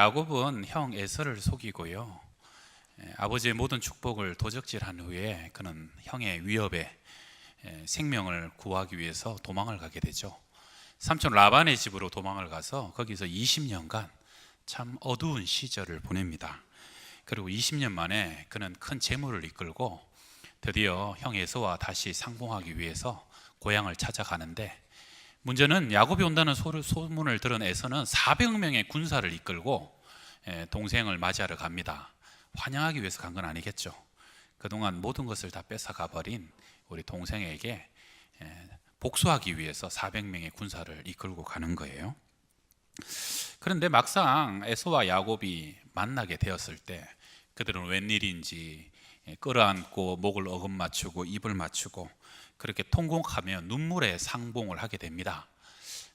야곱은 형 에서를 속이고요. 아버지의 모든 축복을 도적질한 후에 그는 형의 위협에 생명을 구하기 위해서 도망을 가게 되죠. 삼촌 라반의 집으로 도망을 가서 거기서 20년간 참 어두운 시절을 보냅니다. 그리고 20년 만에 그는 큰 재물을 이끌고 드디어 형 에서와 다시 상봉하기 위해서 고향을 찾아가는데, 문제는 야곱이 온다는 소문을 들은 에서는 400명의 군사를 이끌고 동생을 맞이하러 갑니다. 환영하기 위해서 간 건 아니겠죠. 그동안 모든 것을 다 뺏어가 버린 우리 동생에게 복수하기 위해서 400명의 군사를 이끌고 가는 거예요. 그런데 막상 에서와 야곱이 만나게 되었을 때 그들은 웬일인지 끌어안고 목을 어금 맞추고 입을 맞추고 그렇게 통곡하며 눈물의 상봉을 하게 됩니다.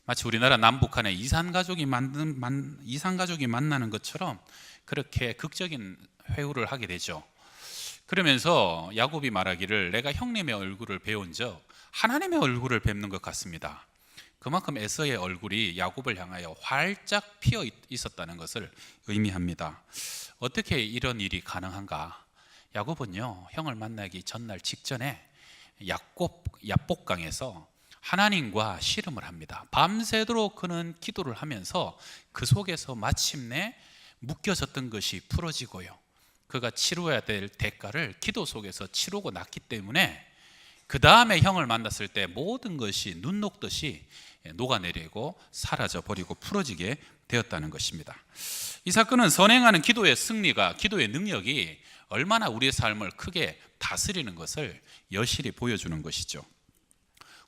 마치 우리나라 남북한의 이산가족이 만나는 것처럼 그렇게 극적인 회유를 하게 되죠. 그러면서 야곱이 말하기를 내가 형님의 얼굴을 배운 적 하나님의 얼굴을 뵙는 것 같습니다. 그만큼 에서의 얼굴이 야곱을 향하여 활짝 피어 있었다는 것을 의미합니다. 어떻게 이런 일이 가능한가? 야곱은요, 형을 만나기 전날 직전에 야복강에서 하나님과 씨름을 합니다. 밤새도록 그는 기도를 하면서 그 속에서 마침내 묶여졌던 것이 풀어지고요, 그가 치루어야 될 대가를 기도 속에서 치르고 났기 때문에 그 다음에 형을 만났을 때 모든 것이 눈 녹듯이 녹아내리고 사라져 버리고 풀어지게 되었다는 것입니다. 이 사건은 선행하는 기도의 승리가, 기도의 능력이 얼마나 우리의 삶을 크게 다스리는 것을 여실히 보여주는 것이죠.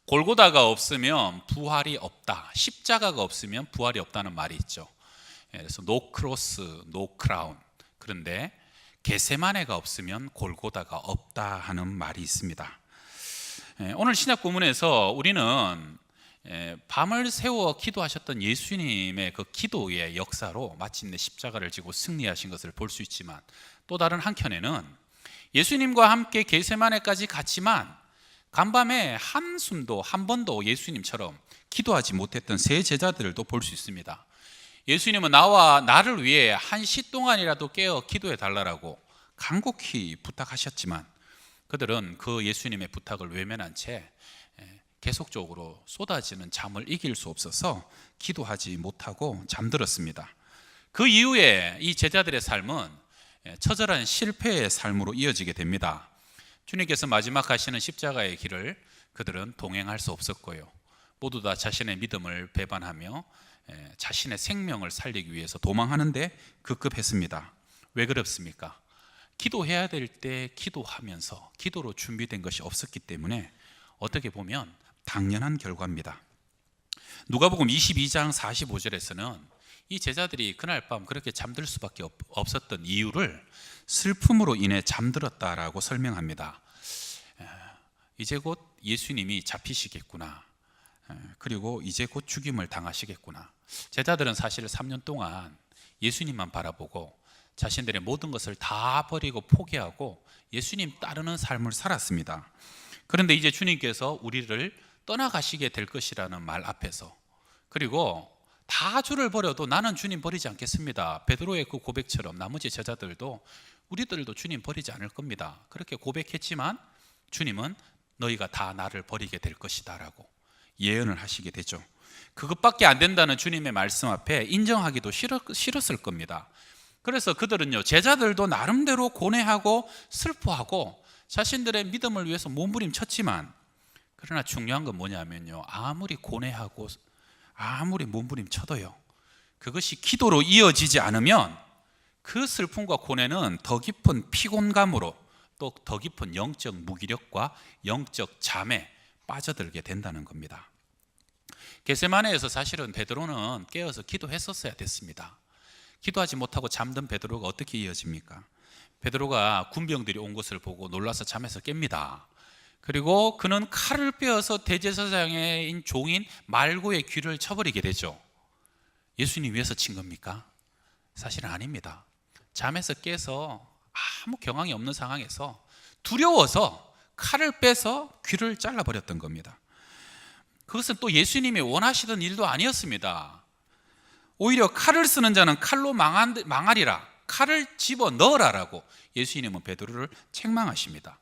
골고다가 없으면 부활이 없다, 십자가가 없으면 부활이 없다는 말이 있죠. 그래서 no cross, no crown. 그런데 겟세마네가 없으면 골고다가 없다 하는 말이 있습니다. 오늘 신약 본문에서 우리는 밤을 새워 기도하셨던 예수님의 그 기도의 역사로 마침내 십자가를 지고 승리하신 것을 볼 수 있지만, 또 다른 한켠에는 예수님과 함께 겟세마네까지 갔지만 간밤에 한숨도 한 번도 예수님처럼 기도하지 못했던 세 제자들도 볼 수 있습니다. 예수님은 나를 위해 한 시 동안이라도 깨어 기도해 달라고 간곡히 부탁하셨지만 그들은 그 예수님의 부탁을 외면한 채 계속적으로 쏟아지는 잠을 이길 수 없어서 기도하지 못하고 잠들었습니다. 그 이후에 이 제자들의 삶은 처절한 실패의 삶으로 이어지게 됩니다. 주님께서 마지막 하시는 십자가의 길을 그들은 동행할 수 없었고요, 모두 다 자신의 믿음을 배반하며 자신의 생명을 살리기 위해서 도망하는데 급급했습니다. 왜 그렇습니까? 기도해야 될 때 기도하면서 기도로 준비된 것이 없었기 때문에 어떻게 보면 당연한 결과입니다. 누가복음 22장 45절에서는 이 제자들이 그날 밤 그렇게 잠들 수밖에 없었던 이유를 슬픔으로 인해 잠들었다라고 설명합니다. 이제 곧 예수님이 잡히시겠구나, 그리고 이제 곧 죽임을 당하시겠구나. 제자들은 사실 3년 동안 예수님만 바라보고 자신들의 모든 것을 다 버리고 포기하고 예수님 따르는 삶을 살았습니다. 그런데 이제 주님께서 우리를 떠나가시게 될 것이라는 말 앞에서, 그리고 다 주를 버려도 나는 주님 버리지 않겠습니다, 베드로의 그 고백처럼 나머지 제자들도 우리들도 주님 버리지 않을 겁니다, 그렇게 고백했지만 주님은 너희가 다 나를 버리게 될 것이다 라고 예언을 하시게 되죠. 그것밖에 안 된다는 주님의 말씀 앞에 인정하기도 싫었을 겁니다. 그래서 그들은요, 제자들도 나름대로 고뇌하고 슬퍼하고 자신들의 믿음을 위해서 몸부림쳤지만, 그러나 중요한 건 뭐냐면요, 아무리 고뇌하고 아무리 몸부림쳐도요, 그것이 기도로 이어지지 않으면 그 슬픔과 고뇌는 더 깊은 피곤감으로 또 더 깊은 영적 무기력과 영적 잠에 빠져들게 된다는 겁니다. 겟세마네에서 사실은 베드로는 깨어서 기도했었어야 됐습니다. 기도하지 못하고 잠든 베드로가 어떻게 이어집니까? 베드로가 군병들이 온 것을 보고 놀라서 잠에서 깹니다. 그리고 그는 칼을 빼어서 대제사장의 종인 말고의 귀를 쳐버리게 되죠. 예수님 위해서 친 겁니까? 사실은 아닙니다. 잠에서 깨서 아무 경황이 없는 상황에서 두려워서 칼을 빼서 귀를 잘라버렸던 겁니다. 그것은 또 예수님이 원하시던 일도 아니었습니다. 오히려 칼을 쓰는 자는 칼로 망하리라. 칼을 집어 넣으라라고 예수님은 베드로를 책망하십니다.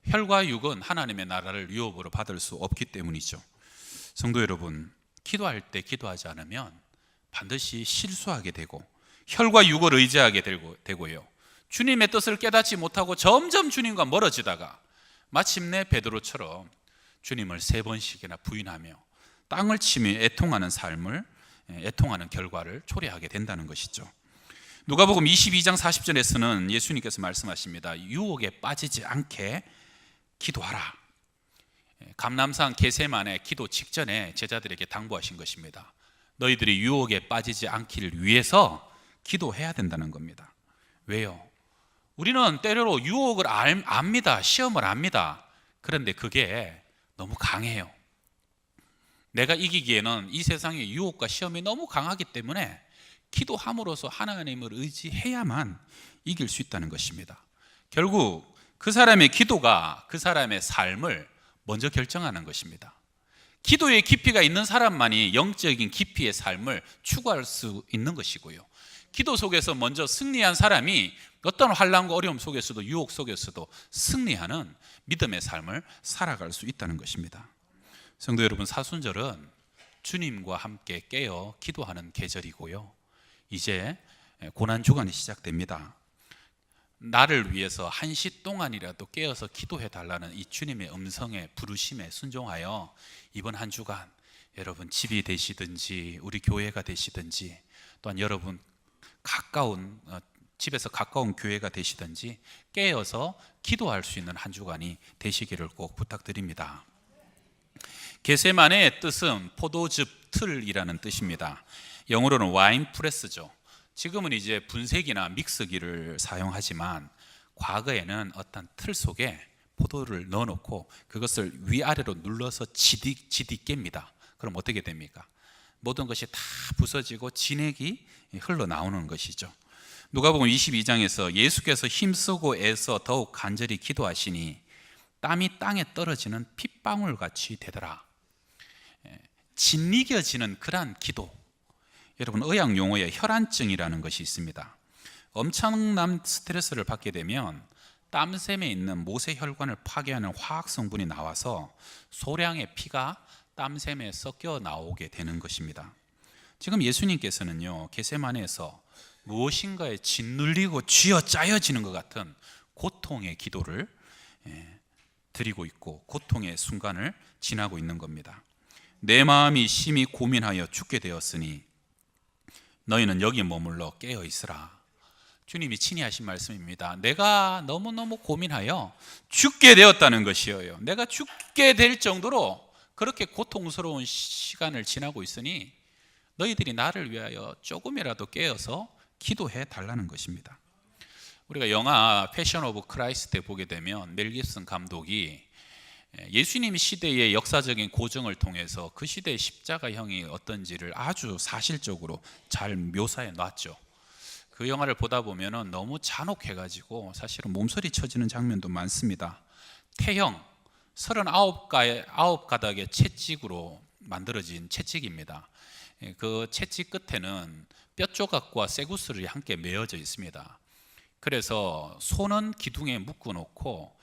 혈과 육은 하나님의 나라를 유업으로 받을 수 없기 때문이죠. 성도 여러분, 기도할 때 기도하지 않으면 반드시 실수하게 되고 혈과 육을 의지하게 되고요. 주님의 뜻을 깨닫지 못하고 점점 주님과 멀어지다가 마침내 베드로처럼 주님을 3번씩이나 부인하며 땅을 치며 애통하는 결과를 초래하게 된다는 것이죠. 누가복음 22장 40절에서는 예수님께서 말씀하십니다. 유혹에 빠지지 않게 기도하라. 감람산 겟세마네 기도 직전에 제자들에게 당부하신 것입니다. 너희들이 유혹에 빠지지 않기를 위해서 기도해야 된다는 겁니다. 왜요? 우리는 때로 유혹을 압니다. 시험을 압니다. 그런데 그게 너무 강해요. 내가 이기기에는 이 세상의 유혹과 시험이 너무 강하기 때문에 기도함으로써 하나님을 의지해야만 이길 수 있다는 것입니다. 결국 그 사람의 기도가 그 사람의 삶을 먼저 결정하는 것입니다. 기도의 깊이가 있는 사람만이 영적인 깊이의 삶을 추구할 수 있는 것이고요. 기도 속에서 먼저 승리한 사람이 어떤 환난과 어려움 속에서도 유혹 속에서도 승리하는 믿음의 삶을 살아갈 수 있다는 것입니다. 성도 여러분, 사순절은 주님과 함께 깨어 기도하는 계절이고요. 이제 고난주간이 시작됩니다. 나를 위해서 1시 동안이라도 깨어서 기도해 달라는 이 주님의 음성에 부르심에 순종하여 이번 한 주간 여러분 집이 되시든지 우리 교회가 되시든지 또한 여러분 집에서 가까운 교회가 되시든지 깨어서 기도할 수 있는 한 주간이 되시기를 꼭 부탁드립니다. 겟세마네의 뜻은 포도즙 틀이라는 뜻입니다. 영어로는 와인 프레스죠. 지금은 이제 분쇄기나 믹서기를 사용하지만 과거에는 어떤 틀 속에 포도를 넣어놓고 그것을 위아래로 눌러서 지디 깹니다. 그럼 어떻게 됩니까? 모든 것이 다 부서지고 진액이 흘러나오는 것이죠. 누가복음 22장에서 예수께서 힘쓰고 애써 더욱 간절히 기도하시니 땀이 땅에 떨어지는 핏방울같이 되더라. 짓이겨지는 그러한 기도. 여러분, 의학 용어에 혈안증이라는 것이 있습니다. 엄청난 스트레스를 받게 되면 땀샘에 있는 모세혈관을 파괴하는 화학 성분이 나와서 소량의 피가 땀샘에 섞여 나오게 되는 것입니다. 지금 예수님께서는요, 겟세마네에서 무엇인가에 짓눌리고 쥐어짜여지는 것 같은 고통의 기도를 드리고 있고 고통의 순간을 지나고 있는 겁니다. 내 마음이 심히 고민하여 죽게 되었으니 너희는 여기 머물러 깨어 있으라. 주님이 친히 하신 말씀입니다. 내가 너무너무 고민하여 죽게 되었다는 것이에요. 내가 죽게 될 정도로 그렇게 고통스러운 시간을 지나고 있으니 너희들이 나를 위하여 조금이라도 깨어서 기도해 달라는 것입니다. 우리가 영화 패션 오브 크라이스트에 보게 되면 멜 깁슨 감독이 예수님 시대의 역사적인 고증을 통해서 그 시대의 십자가형이 어떤지를 아주 사실적으로 잘 묘사해 놨죠. 그 영화를 보다 보면 너무 잔혹해가지고 사실은 몸서리 쳐지는 장면도 많습니다. 태형 39가닥의 채찍으로 만들어진 채찍입니다. 그 채찍 끝에는 뼈 조각과 쇠구슬이 함께 메어져 있습니다. 그래서 손은 기둥에 묶어놓고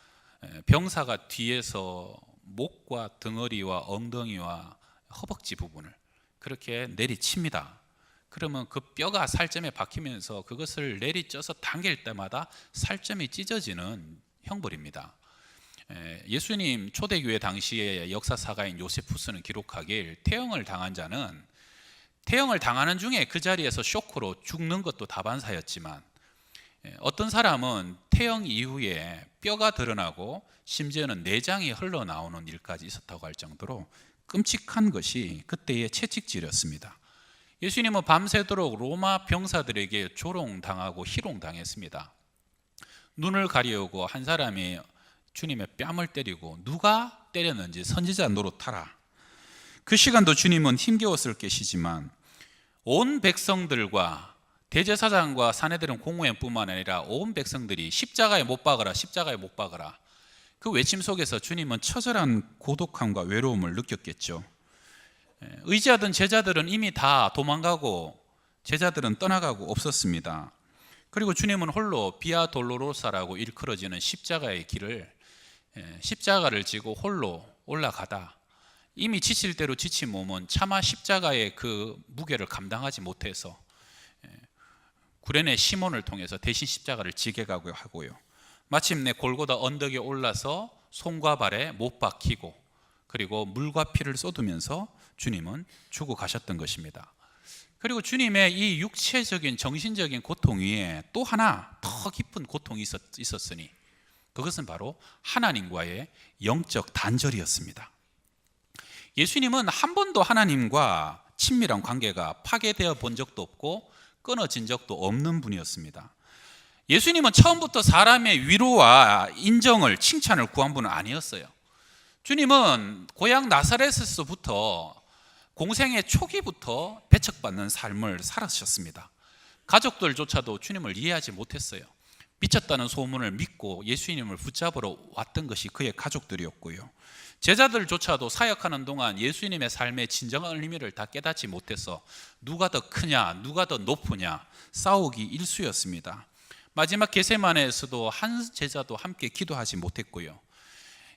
병사가 뒤에서 목과 덩어리와 엉덩이와 허벅지 부분을 그렇게 내리칩니다. 그러면 그 뼈가 살점에 박히면서 그것을 내리쪄서 당길 때마다 살점이 찢어지는 형벌입니다. 예수님 초대교회 당시의 역사사가인 요세푸스는 기록하길 태형을 당한 자는 태형을 당하는 중에 그 자리에서 쇼크로 죽는 것도 다반사였지만 어떤 사람은 태형 이후에 뼈가 드러나고 심지어는 내장이 흘러나오는 일까지 있었다고 할 정도로 끔찍한 것이 그때의 채찍질이었습니다. 예수님은 밤새도록 로마 병사들에게 조롱당하고 희롱당했습니다. 눈을 가리우고 한 사람이 주님의 뺨을 때리고 누가 때렸는지 선지자 노릇하라. 그 시간도 주님은 힘겨웠을 것이지만 온 백성들과 대제사장과 사내들은 공무원뿐만 아니라 온 백성들이 십자가에 못 박아라, 십자가에 못 박아라. 그 외침 속에서 주님은 처절한 고독함과 외로움을 느꼈겠죠. 의지하던 제자들은 이미 다 도망가고 제자들은 떠나가고 없었습니다. 그리고 주님은 홀로 비아 돌로로사라고 일컬어지는 십자가의 길을 십자가를 지고 홀로 올라가다 이미 지칠 대로 지친 몸은 차마 십자가의 그 무게를 감당하지 못해서 구레네 시몬을 통해서 대신 십자가를 지게 가고 하고요. 마침내 골고다 언덕에 올라서 손과 발에 못 박히고 그리고 물과 피를 쏟으면서 주님은 죽어가셨던 것입니다. 그리고 주님의 이 육체적인 정신적인 고통 위에 또 하나 더 깊은 고통이 있었으니 그것은 바로 하나님과의 영적 단절이었습니다. 예수님은 한 번도 하나님과 친밀한 관계가 파괴되어 본 적도 없고 끊어진 적도 없는 분이었습니다. 예수님은 처음부터 사람의 위로와 인정을, 칭찬을 구한 분은 아니었어요. 주님은 고향 나사렛에서부터 공생의 초기부터 배척받는 삶을 살아셨습니다. 가족들조차도 주님을 이해하지 못했어요. 미쳤다는 소문을 믿고 예수님을 붙잡으러 왔던 것이 그의 가족들이었고요. 제자들조차도 사역하는 동안 예수님의 삶의 진정한 의미를 다 깨닫지 못해서 누가 더 크냐, 누가 더 높으냐 싸우기 일쑤였습니다. 마지막 겟세마네에서도 한 제자도 함께 기도하지 못했고요.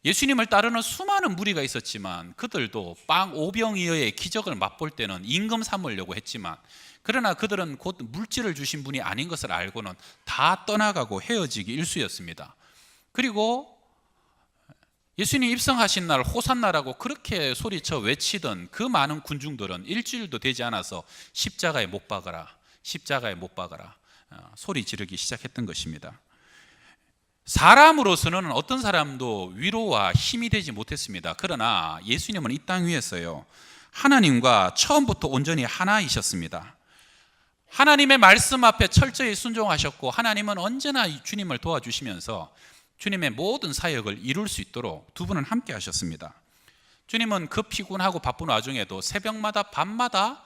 예수님을 따르는 수많은 무리가 있었지만 그들도 빵 5병이어의 기적을 맛볼 때는 임금 삼으려고 했지만 그러나 그들은 곧 물질을 주신 분이 아닌 것을 알고는 다 떠나가고 헤어지기 일쑤였습니다. 그리고 예수님 입성하신 날 호산나라고 그렇게 소리쳐 외치던 그 많은 군중들은 일주일도 되지 않아서 십자가에 못 박아라, 십자가에 못 박아라 소리 지르기 시작했던 것입니다. 사람으로서는 어떤 사람도 위로와 힘이 되지 못했습니다. 그러나 예수님은 이 땅 위에서요 하나님과 처음부터 온전히 하나이셨습니다. 하나님의 말씀 앞에 철저히 순종하셨고 하나님은 언제나 주님을 도와주시면서 주님의 모든 사역을 이룰 수 있도록 두 분은 함께 하셨습니다. 주님은 그 피곤하고 바쁜 와중에도 새벽마다 밤마다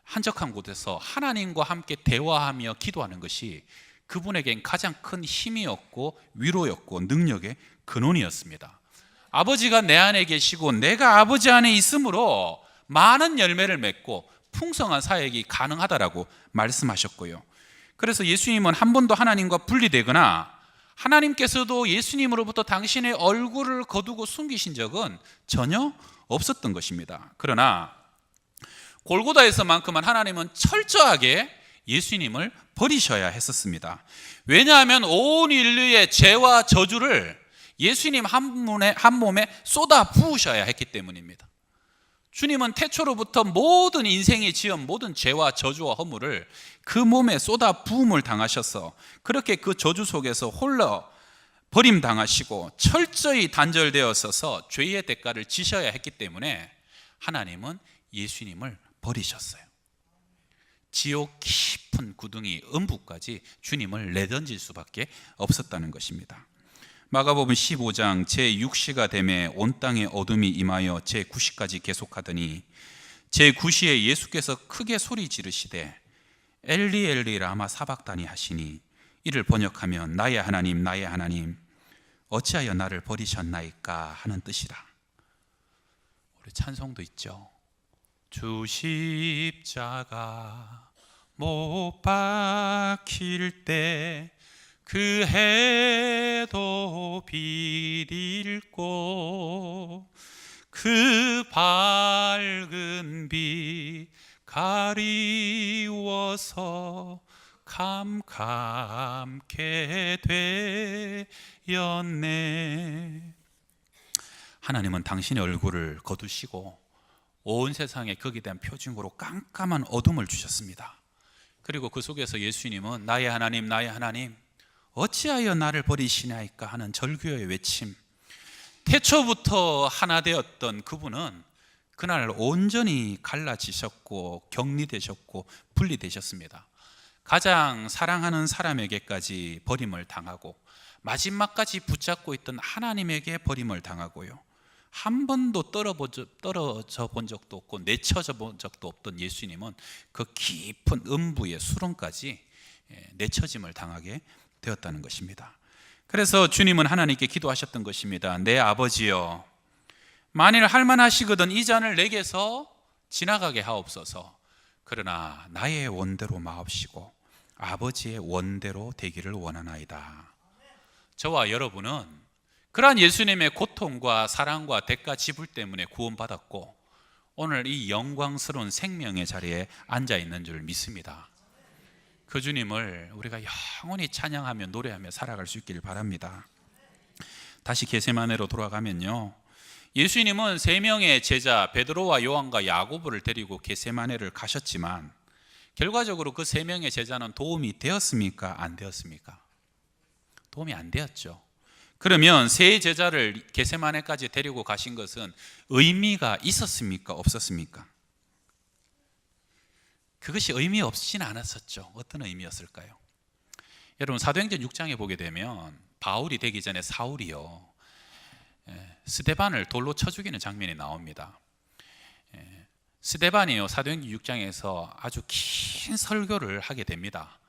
한적한 곳에서 하나님과 함께 대화하며 기도하는 것이 그분에겐 가장 큰 힘이었고 위로였고 능력의 근원이었습니다. 아버지가 내 안에 계시고 내가 아버지 안에 있으므로 많은 열매를 맺고 풍성한 사역이 가능하다라고 말씀하셨고요. 그래서 예수님은 한 번도 하나님과 분리되거나 하나님께서도 예수님으로부터 당신의 얼굴을 거두고 숨기신 적은 전혀 없었던 것입니다. 그러나 골고다에서만큼은 하나님은 철저하게 예수님을 버리셔야 했었습니다. 왜냐하면 온 인류의 죄와 저주를 예수님 한 몸에 쏟아 부으셔야 했기 때문입니다. 주님은 태초로부터 모든 인생이 지은 모든 죄와 저주와 허물을 그 몸에 쏟아 부음을 당하셔서 그렇게 그 저주 속에서 홀로 버림당하시고 철저히 단절되었어서 죄의 대가를 지셔야 했기 때문에 하나님은 예수님을 버리셨어요. 지옥 깊은 구덩이 음부까지 주님을 내던질 수밖에 없었다는 것입니다. 마가복음 15장 제6시가 되매 온 땅에 어둠이 임하여 제9시까지 계속하더니 제9시에 예수께서 크게 소리 지르시되 엘리 엘리 라마 사박다니 하시니 이를 번역하면 나의 하나님 나의 하나님 어찌하여 나를 버리셨나이까 하는 뜻이라. 우리 찬송도 있죠. 주 십자가 못 박힐 때 그 해도 비릴고 그 밝은 빛 가리워서 캄캄케 되었네. 하나님은 당신의 얼굴을 거두시고 온 세상에 거기에 대한 표징으로 깜깜한 어둠을 주셨습니다. 그리고 그 속에서 예수님은 나의 하나님 나의 하나님 어찌하여 나를 버리시나이까 하는 절규의 외침. 태초부터 하나 되었던 그분은 그날 온전히 갈라지셨고 격리되셨고 분리되셨습니다. 가장 사랑하는 사람에게까지 버림을 당하고 마지막까지 붙잡고 있던 하나님에게 버림을 당하고요. 한 번도 떨어져 본 적도 없고 내쳐져 본 적도 없던 예수님은 그 깊은 음부의 수렁까지 내쳐짐을 당하게 되었다는 것입니다. 그래서 주님은 하나님께 기도하셨던 것입니다. 내 아버지여, 만일 할만하시거든 이 잔을 내게서 지나가게 하옵소서. 그러나 나의 원대로 마옵시고 아버지의 원대로 되기를 원하나이다. 저와 여러분은 그러한 예수님의 고통과 사랑과 대가 지불 때문에 구원받았고 오늘 이 영광스러운 생명의 자리에 앉아 있는 줄 믿습니다. 그 주님을 우리가 영원히 찬양하며 노래하며 살아갈 수 있기를 바랍니다. 다시 게세마네로 돌아가면요, 예수님은 세 명의 제자 베드로와 요한과 야고보를 데리고 게세마네를 가셨지만 결과적으로 그 세 명의 제자는 도움이 되었습니까? 안 되었습니까? 도움이 안 되었죠. 그러면 세 제자를 게세마네까지 데리고 가신 것은 의미가 있었습니까? 없었습니까? 그것이 의미 없지는 않았었죠. 어떤 의미였을까요? 여러분, 사도행전 6장에 보게 되면 바울이 되기 전에 사울이요, 스데반을 돌로 쳐 죽이는 장면이 나옵니다. 스데반이요, 사도행전 6장에서 아주 긴 설교를 하게 됩니다.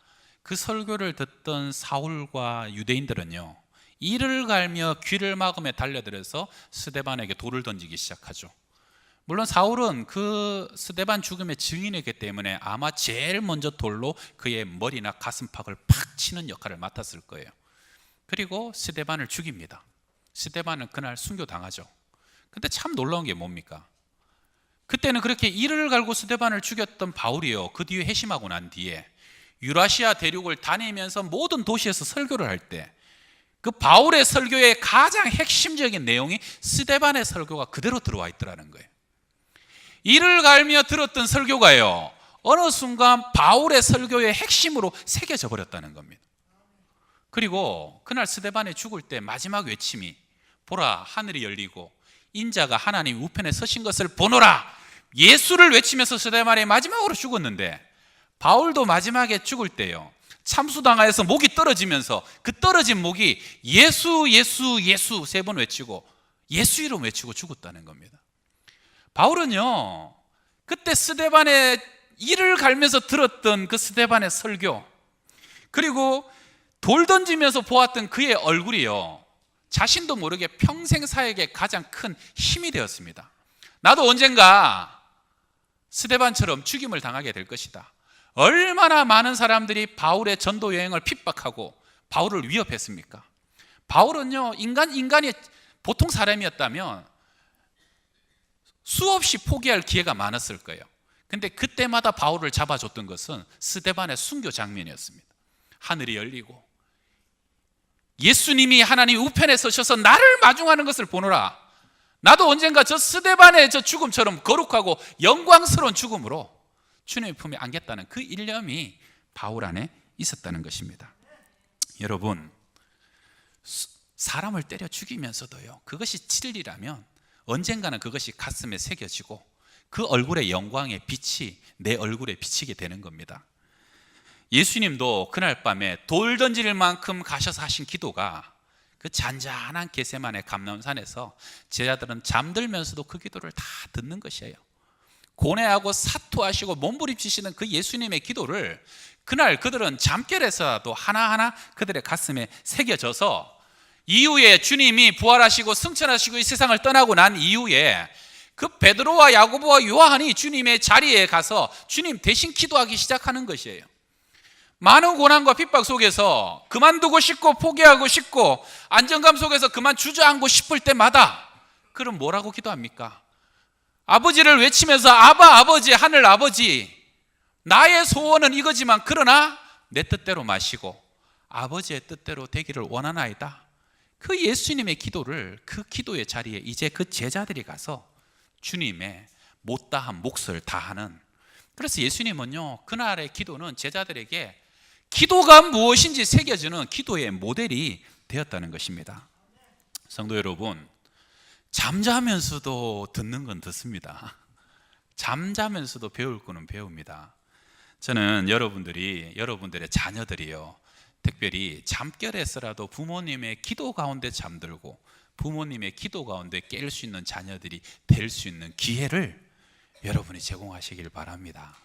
그 설교를 듣던 사울과 유대인들은요, 이를 갈며 귀를 막으며 달려들어서 스데반에게 돌을 던지기 시작하죠. 물론 사울은 그 스데반 죽음의 증인이기 때문에 아마 제일 먼저 돌로 그의 머리나 가슴팍을 팍 치는 역할을 맡았을 거예요. 그리고 스데반을 죽입니다. 스데반은 그날 순교당하죠. 근데 참 놀라운 게 뭡니까? 그때는 그렇게 이를 갈고 스데반을 죽였던 바울이요, 그 뒤에 회심하고 난 뒤에 유라시아 대륙을 다니면서 모든 도시에서 설교를 할 때 그 바울의 설교의 가장 핵심적인 내용이 스데반의 설교가 그대로 들어와 있더라는 거예요. 이를 갈며 들었던 설교가요, 어느 순간 바울의 설교의 핵심으로 새겨져 버렸다는 겁니다. 그리고 그날 스데반이 죽을 때 마지막 외침이 보라 하늘이 열리고 인자가 하나님 우편에 서신 것을 보노라, 예수를 외치면서 스데반이 마지막으로 죽었는데 바울도 마지막에 죽을 때요, 참수당하여서 목이 떨어지면서 그 떨어진 목이 예수 예수 예수 3번 외치고 예수 이름 외치고 죽었다는 겁니다. 바울은요, 그때 스데반의 이를 갈면서 들었던 그 스데반의 설교, 그리고 돌 던지면서 보았던 그의 얼굴이요, 자신도 모르게 평생 사역에 가장 큰 힘이 되었습니다. 나도 언젠가 스데반처럼 죽임을 당하게 될 것이다. 얼마나 많은 사람들이 바울의 전도 여행을 핍박하고 바울을 위협했습니까? 바울은요, 인간이 보통 사람이었다면 수없이 포기할 기회가 많았을 거예요. 근데 그때마다 바울을 잡아줬던 것은 스데반의 순교 장면이었습니다. 하늘이 열리고 예수님이 하나님 우편에 서셔서 나를 마중하는 것을 보노라. 나도 언젠가 저 스데반의 저 죽음처럼 거룩하고 영광스러운 죽음으로 주님의 품에 안겠다는 그 일념이 바울 안에 있었다는 것입니다. 여러분, 사람을 때려 죽이면서도요, 그것이 진리라면 언젠가는 그것이 가슴에 새겨지고 그 얼굴의 영광의 빛이 내 얼굴에 비치게 되는 겁니다. 예수님도 그날 밤에 돌 던질 만큼 가셔서 하신 기도가 그 잔잔한 겟세마네 감람산에서 제자들은 잠들면서도 그 기도를 다 듣는 것이에요. 고뇌하고 사투하시고 몸부림치시는 그 예수님의 기도를 그날 그들은 잠결에서라도 하나하나 그들의 가슴에 새겨져서 이후에 주님이 부활하시고 승천하시고 이 세상을 떠나고 난 이후에 그 베드로와 야고보와 요한이 주님의 자리에 가서 주님 대신 기도하기 시작하는 것이에요. 많은 고난과 핍박 속에서 그만두고 싶고 포기하고 싶고 안정감 속에서 그만 주저앉고 싶을 때마다 그럼 뭐라고 기도합니까? 아버지를 외치면서 아바 아버지 하늘 아버지, 나의 소원은 이거지만 그러나 내 뜻대로 마시고 아버지의 뜻대로 되기를 원하나이다. 그 예수님의 기도를, 그 기도의 자리에 이제 그 제자들이 가서 주님의 못다한 몫을 다하는, 그래서 예수님은요, 그날의 기도는 제자들에게 기도가 무엇인지 새겨주는 기도의 모델이 되었다는 것입니다. 성도 여러분, 잠자면서도 듣는 건 듣습니다. 잠자면서도 배울 거는 배웁니다. 저는 여러분들의 자녀들이요, 특별히 잠결에서라도 부모님의 기도 가운데 잠들고 부모님의 기도 가운데 깰 수 있는 자녀들이 될 수 있는 기회를 여러분이 제공하시길 바랍니다.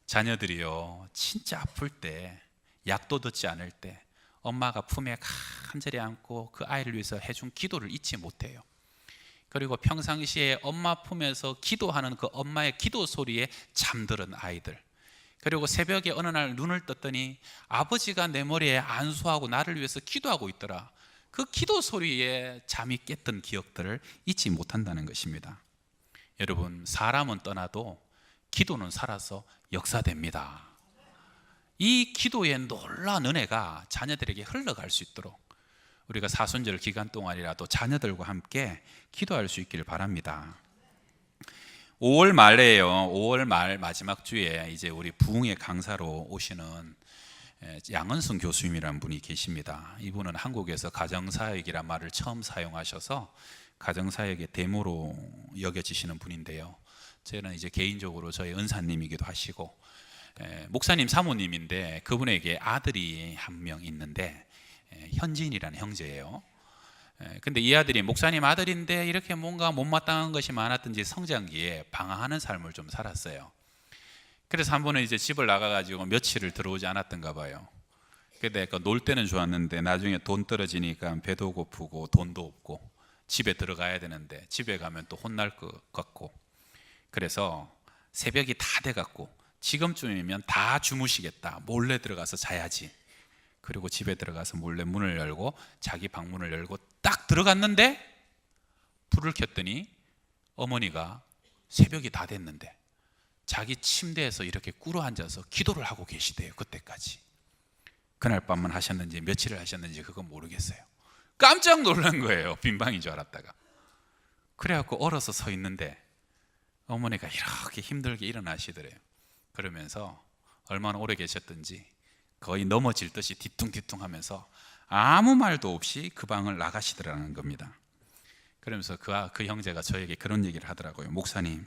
자녀들이요, 진짜 아플 때, 약도 듣지 않을 때 엄마가 품에 간절히 안고 그 아이를 위해서 해준 기도를 잊지 못해요. 그리고 평상시에 엄마 품에서 기도하는 그 엄마의 기도 소리에 잠드는 아이들, 그리고 새벽에 어느 날 눈을 떴더니 아버지가 내 머리에 안수하고 나를 위해서 기도하고 있더라. 그 기도 소리에 잠이 깼던 기억들을 잊지 못한다는 것입니다. 여러분, 사람은 떠나도 기도는 살아서 역사됩니다. 이 기도의 놀라운 은혜가 자녀들에게 흘러갈 수 있도록 우리가 사순절 기간 동안이라도 자녀들과 함께 기도할 수 있기를 바랍니다. 5월 말에요. 5월 말 마지막 주에 이제 우리 부흥의 강사로 오시는 양은승 교수님이라는 분이 계십니다. 이분은 한국에서 가정사역이란 말을 처음 사용하셔서 가정사역의 데모로 여겨지시는 분인데요. 저는 이제 개인적으로 저희 은사님이기도 하시고 목사님 사모님인데 그분에게 아들이 한 명 있는데 현진이라는 형제예요. 근데 이 아들이 목사님 아들인데 이렇게 뭔가 못마땅한 것이 많았던지 성장기에 방황하는 삶을 좀 살았어요. 그래서 한 번은 이제 집을 나가가지고 며칠을 들어오지 않았던가 봐요. 근데 놀 때는 좋았는데 나중에 돈 떨어지니까 배도 고프고 돈도 없고 집에 들어가야 되는데 집에 가면 또 혼날 것 같고, 그래서 새벽이 다 돼갖고 지금쯤이면 다 주무시겠다, 몰래 들어가서 자야지. 그리고 집에 들어가서 몰래 문을 열고 자기 방문을 열고 딱 들어갔는데 불을 켰더니 어머니가 새벽이 다 됐는데 자기 침대에서 이렇게 꿇어 앉아서 기도를 하고 계시대요. 그때까지 그날 밤만 하셨는지 며칠을 하셨는지 그건 모르겠어요. 깜짝 놀란 거예요. 빈방인 줄 알았다가. 그래갖고 얼어서 서 있는데 어머니가 이렇게 힘들게 일어나시더래요. 그러면서 얼마나 오래 계셨던지 거의 넘어질 듯이 뒤뚱뒤뚱 하면서 아무 말도 없이 그 방을 나가시더라는 겁니다. 그러면서 그 형제가 저에게 그런 얘기를 하더라고요. 목사님,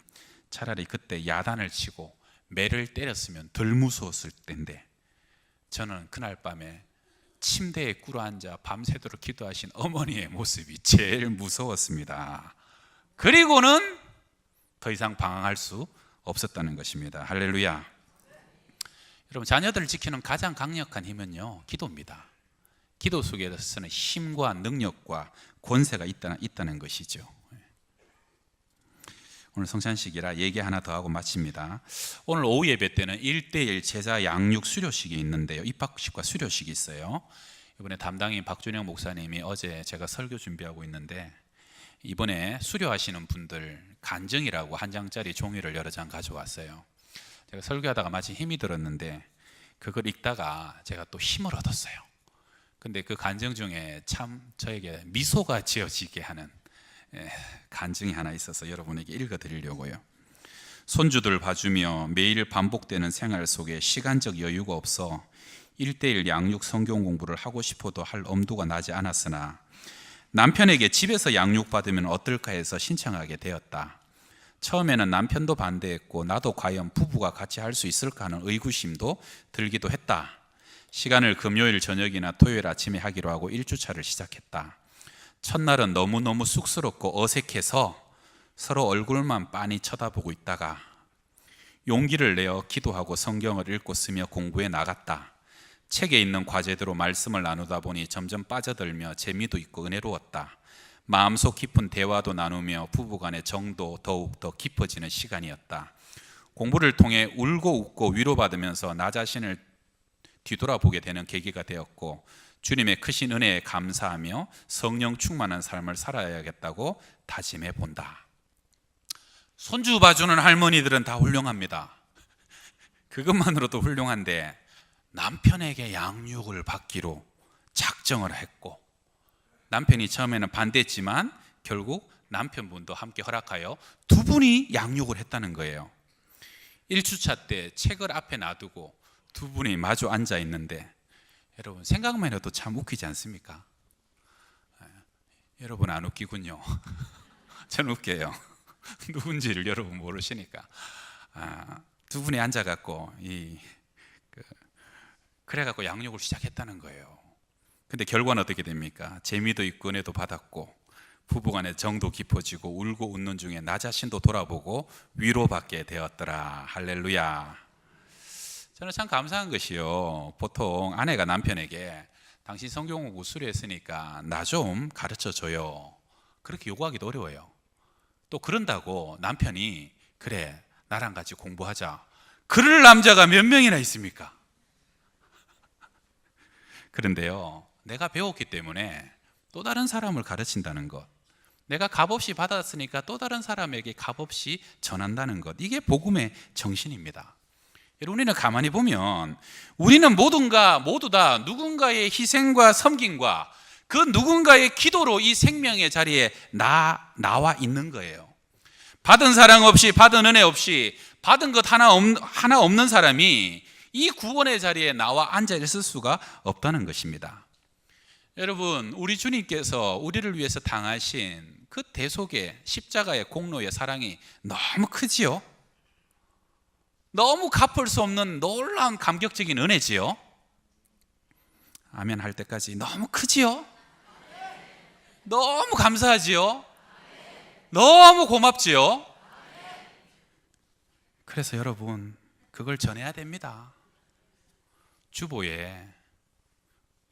차라리 그때 야단을 치고 매를 때렸으면 덜 무서웠을 텐데 저는 그날 밤에 침대에 꿇어 앉아 밤새도록 기도하신 어머니의 모습이 제일 무서웠습니다. 그리고는 더 이상 방황할 수 없었다는 것입니다. 할렐루야. 여러분, 자녀들을 지키는 가장 강력한 힘은요, 기도입니다. 기도 속에서는 힘과 능력과 권세가 있다는 것이죠. 오늘 성찬식이라 얘기 하나 더 하고 마칩니다. 오늘 오후 예배 때는 1:1 제자 양육 수료식이 있는데요, 입학식과 수료식이 있어요. 이번에 담당인 박준영 목사님이 어제 제가 설교 준비하고 있는데 이번에 수료하시는 분들 간증이라고 한 장짜리 종이를 여러 장 가져왔어요. 제가 설교하다가 마치 힘이 들었는데 그걸 읽다가 제가 또 힘을 얻었어요. 근데 그 간증 중에 참 저에게 미소가 지어지게 하는 간증이 하나 있어서 여러분에게 읽어드리려고요. 손주들 봐주며 매일 반복되는 생활 속에 시간적 여유가 없어 1:1 양육 성경 공부를 하고 싶어도 할 엄두가 나지 않았으나 남편에게 집에서 양육받으면 어떨까 해서 신청하게 되었다. 처음에는 남편도 반대했고 나도 과연 부부가 같이 할 수 있을까 하는 의구심도 들기도 했다. 시간을 금요일 저녁이나 토요일 아침에 하기로 하고 1주차를 시작했다. 첫날은 너무너무 쑥스럽고 어색해서 서로 얼굴만 빤히 쳐다보고 있다가 용기를 내어 기도하고 성경을 읽고 쓰며 공부에 나갔다. 책에 있는 과제대로 말씀을 나누다 보니 점점 빠져들며 재미도 있고 은혜로웠다. 마음속 깊은 대화도 나누며 부부간의 정도 더욱 더 깊어지는 시간이었다. 공부를 통해 울고 웃고 위로받으면서 나 자신을 뒤돌아보게 되는 계기가 되었고 주님의 크신 은혜에 감사하며 성령 충만한 삶을 살아야겠다고 다짐해 본다. 손주 봐주는 할머니들은 다 훌륭합니다. 그것만으로도 훌륭한데 남편에게 양육을 받기로 작정을 했고 남편이 처음에는 반대했지만 결국 남편분도 함께 허락하여 두 분이 양육을 했다는 거예요. 1주차 때 책을 앞에 놔두고 두 분이 마주 앉아 있는데 여러분 생각만 해도 참 웃기지 않습니까? 여러분 안 웃기군요. 저는 웃겨요. 누군지를 여러분 모르시니까. 두 분이 앉아갖고 그래갖고 양육을 시작했다는 거예요. 근데 결과는 어떻게 됩니까? 재미도 있고 은혜도 받았고 부부간의 정도 깊어지고 울고 웃는 중에 나 자신도 돌아보고 위로받게 되었더라. 할렐루야. 저는 참 감사한 것이요, 보통 아내가 남편에게 당신 성경 공부 수료했으니까 나 좀 가르쳐줘요 그렇게 요구하기도 어려워요. 또 그런다고 남편이 그래 나랑 같이 공부하자 그럴 남자가 몇 명이나 있습니까? 그런데요, 내가 배웠기 때문에 또 다른 사람을 가르친다는 것, 내가 값없이 받았으니까 또 다른 사람에게 값없이 전한다는 것, 이게 복음의 정신입니다. 우리는 가만히 보면 우리는 모두 다 누군가의 희생과 섬김과 그 누군가의 기도로 이 생명의 자리에 나와 있는 거예요. 받은 사랑 없이, 받은 은혜 없이, 받은 것 하나 없는 사람이 이 구원의 자리에 나와 앉아 있을 수가 없다는 것입니다. 여러분, 우리 주님께서 우리를 위해서 당하신 그 대속의 십자가의 공로의 사랑이 너무 크지요? 너무 갚을 수 없는 놀라운 감격적인 은혜지요? 아멘 할 때까지 너무 크지요? 너무 감사하지요? 너무 고맙지요? 그래서 여러분, 그걸 전해야 됩니다. 주보에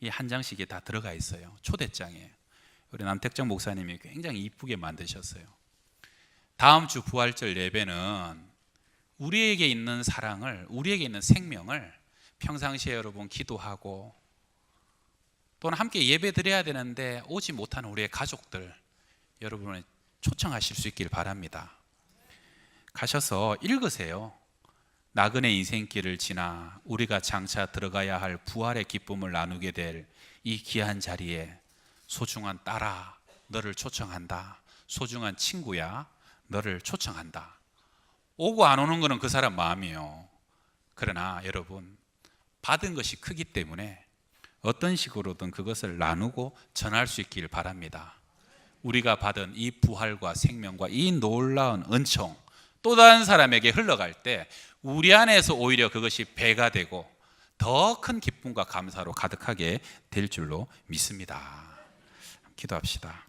이 한 장씩이 다 들어가 있어요. 초대장에. 우리 남택정 목사님이 굉장히 이쁘게 만드셨어요. 다음 주 부활절 예배는 우리에게 있는 사랑을, 우리에게 있는 생명을 평상시에 여러분 기도하고 또는 함께 예배 드려야 되는데 오지 못하는 우리의 가족들 여러분을 초청하실 수 있길 바랍니다. 가셔서 읽으세요. 나그네 인생길을 지나 우리가 장차 들어가야 할 부활의 기쁨을 나누게 될 이 귀한 자리에 소중한 딸아 너를 초청한다. 소중한 친구야 너를 초청한다. 오고 안 오는 것은 그 사람 마음이에요. 그러나 여러분, 받은 것이 크기 때문에 어떤 식으로든 그것을 나누고 전할 수 있길 바랍니다. 우리가 받은 이 부활과 생명과 이 놀라운 은총 또 다른 사람에게 흘러갈 때 우리 안에서 오히려 그것이 배가 되고 더 큰 기쁨과 감사로 가득하게 될 줄로 믿습니다. 기도합시다.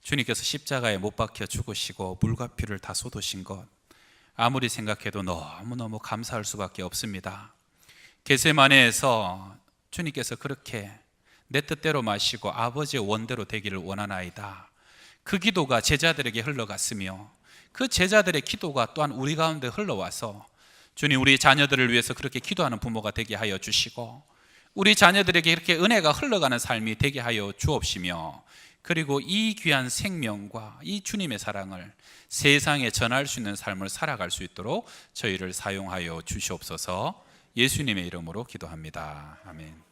주님께서 십자가에 못 박혀 죽으시고 물과 피를 다 쏟으신 것 아무리 생각해도 너무너무 감사할 수밖에 없습니다. 겟세마네에서 주님께서 그렇게 내 뜻대로 마시고 아버지의 원대로 되기를 원하나이다. 그 기도가 제자들에게 흘러갔으며 그 제자들의 기도가 또한 우리 가운데 흘러와서 주님, 우리 자녀들을 위해서 그렇게 기도하는 부모가 되게 하여 주시고 우리 자녀들에게 이렇게 은혜가 흘러가는 삶이 되게 하여 주옵시며 그리고 이 귀한 생명과 이 주님의 사랑을 세상에 전할 수 있는 삶을 살아갈 수 있도록 저희를 사용하여 주시옵소서. 예수님의 이름으로 기도합니다. 아멘.